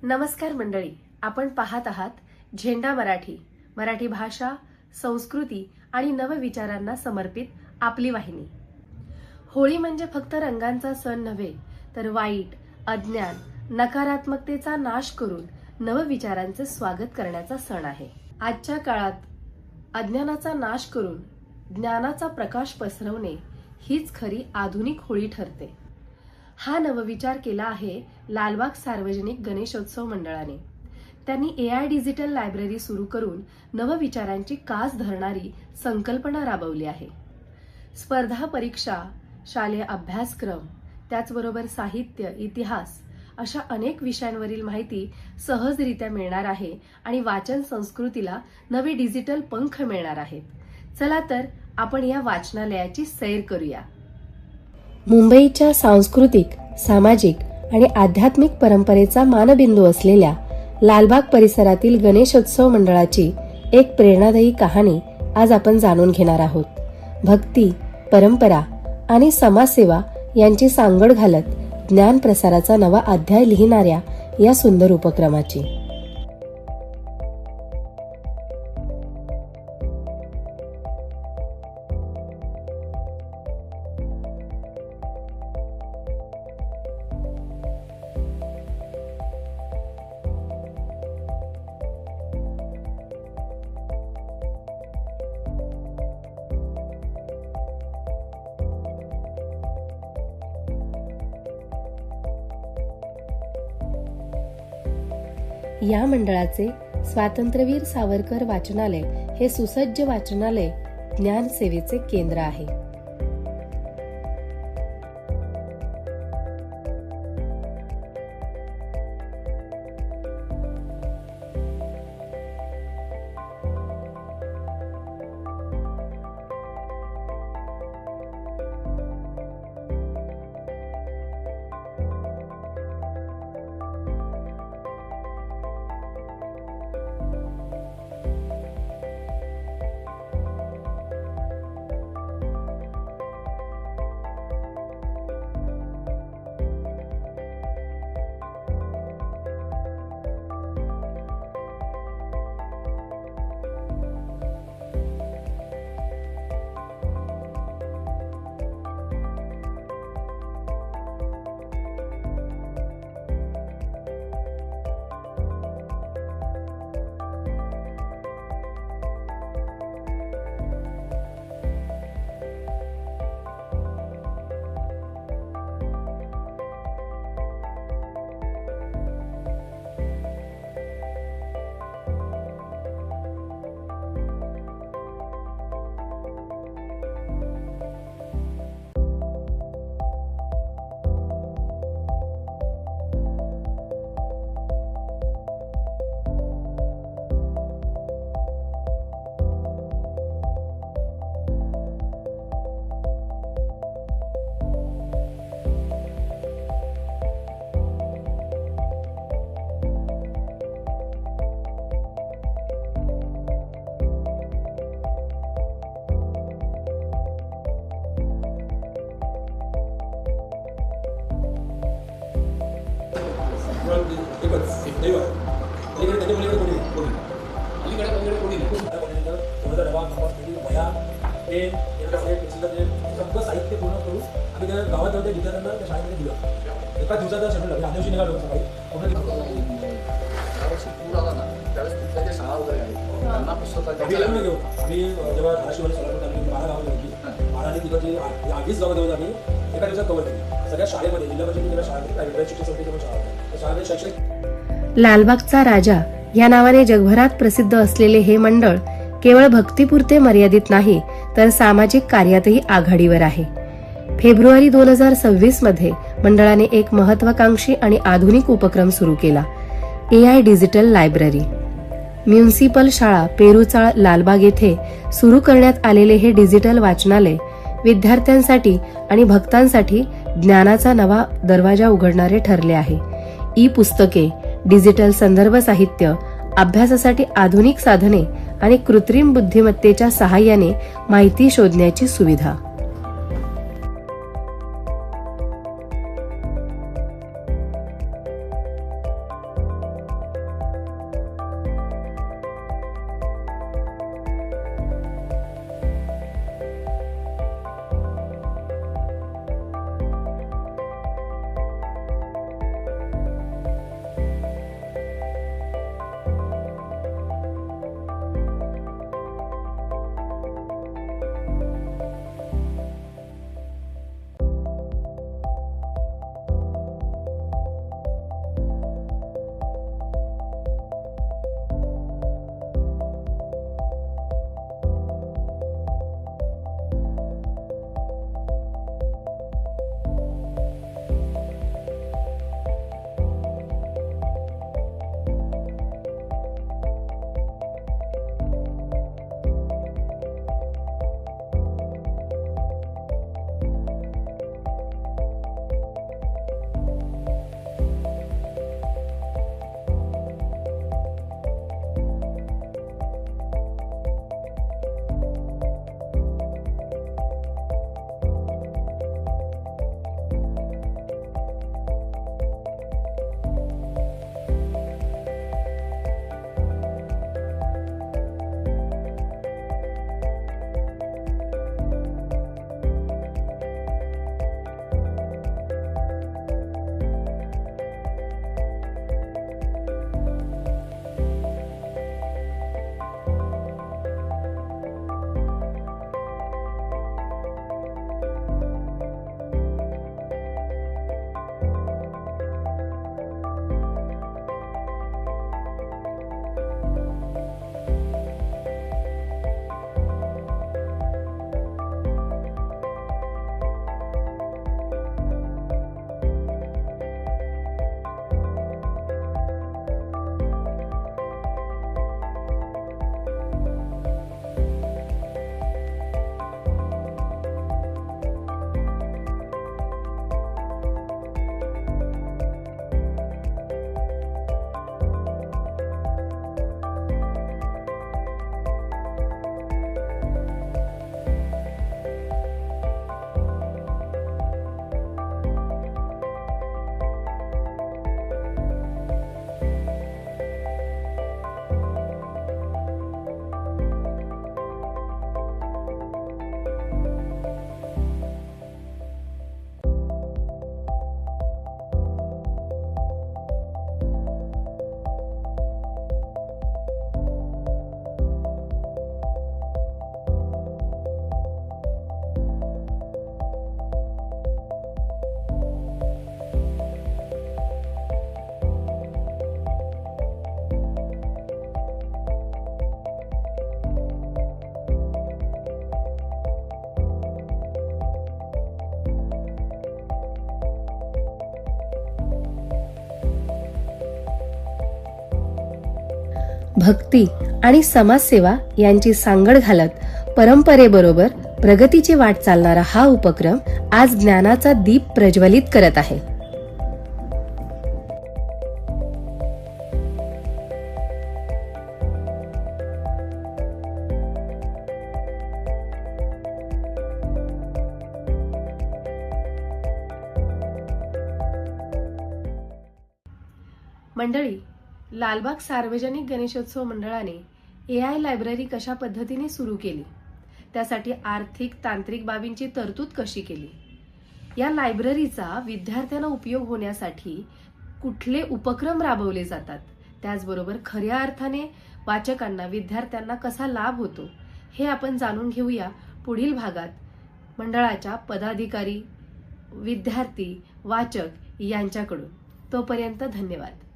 नमस्कार मंडळी, आपण पाहत आहात झेंडा मराठी. मराठी भाषा, संस्कृती आणि नवविचारांना समर्पित आपली वाहिनी. होळी म्हणजे फक्त रंगांचा सण नव्हे, तर वाईट, अज्ञान, नकारात्मकतेचा नाश करून नवविचारांचे स्वागत करण्याचा सण आहे. आजच्या काळात अज्ञानाचा नाश करून ज्ञानाचा प्रकाश पसरवणे हीच खरी आधुनिक होळी ठरते. हा नवविचार केला आहे लालबाग सार्वजनिक गणेशोत्सव मंडळाने. त्यांनी AI डिजिटल लायब्ररी सुरू करून नवविचारांची कास धरणारी संकल्पना राबवली आहे. स्पर्धा परीक्षा, शालेय अभ्यासक्रम, त्याचबरोबर साहित्य, इतिहास अशा अनेक विषयांवरील माहिती सहजरित्या मिळणार आहे आणि वाचन संस्कृतीला नवे डिजिटल पंख मिळणार आहेत. चला तर आपण या वाचनालयाची सैर करूया. मुंबईच्या सांस्कृतिक, सामाजिक आणि आध्यात्मिक परंपरेचा मानबिंदू असलेल्या लालबाग परिसरातील गणेशोत्सव मंडळाची एक प्रेरणादायी कहाणी आज आपण जाणून घेणार आहोत. भक्ती, परंपरा आणि समाजसेवा यांची सांगड घालत ज्ञान प्रसाराचा नवा अध्याय लिहिणाऱ्या या सुंदर उपक्रमाची. या मंडळाचे स्वातंत्र्यवीर सावरकर वाचनालय हे सुसज्ज वाचनालय ज्ञान सेवेचे केंद्र आहे. सगळं साहित्य पूर्ण करून आम्ही त्या गावात जाऊ त्या विद्यार्थ्यांना त्या शाळेमध्ये दिलं. एका दिवसाचा शेड्यूल लागला. आदिवशी निघालो सकाळी पूर आला ना त्यावेळेस तिथल्या शाळा वगैरे आहेत त्यांना पुस्तकाची घेऊन आम्ही जेव्हा धाराशिव सोलापूर आम्ही 12 गावं होती 12 तिकडची 20 गावं जाऊन आम्ही एका दिवसात कव्हर केली. सगळ्या शाळेमध्ये जिल्हा परिषदेच्या शाळेमध्ये प्रायव्हेट शिक्षण संस्थेच्या पण शाळा होत्या. त्या शाळेमध्ये शैक्षणिक लालबागचा राजा या नावाने जगभरात प्रसिद्ध असलेले हे मंडळ केवळ भक्तीपुरते मर्यादित नाही, तर सामाजिक कार्यातही आघाडीवर आहे. फेब्रुवारी 2026 मध्ये मंडळाने एक महत्वाकांक्षी आणि आधुनिक उपक्रम सुरू केला. AI digital library. म्युनिसिपल शाळा पेरूचाळ लालबाग येथे सुरू करण्यात आलेले हे डिजिटल वाचनालय विद्यार्थ्यांसाठी आणि भक्तांसाठी ज्ञानाचा नवा दरवाजा उघडणारे ठरले आहे. पुस्तके, डिजिटल संदर्भ साहित्य, अभ्यासासाठी आधुनिक साधने आणि कृत्रिम बुद्धिमत्तेच्या सहाय्याने माहिती शोधण्याची सुविधा. भक्ती आणि समाजसेवा यांची सांगड घालत परंपरेबरोबर प्रगतीची वाट चालणारा हा उपक्रम आज ज्ञानाचा दीप प्रज्वलित करत आहे. मंडळी, लालबाग सार्वजनिक गणेशोत्सव मंडळाने AI लायब्ररी कशा पद्धतीने सुरू केली, त्यासाठी आर्थिक तांत्रिक बाबींची तरतूद कशी केली, या लायब्ररीचा विद्यार्थ्यांना उपयोग होण्यासाठी कुठले उपक्रम राबवले जातात, त्याचबरोबर खऱ्या अर्थाने वाचकांना विद्यार्थ्यांना कसा लाभ होतो, हे आपण जाणून घेऊया पुढील भागात मंडळाच्या पदाधिकारी, विद्यार्थी, वाचक यांच्याकडून. तोपर्यंत धन्यवाद.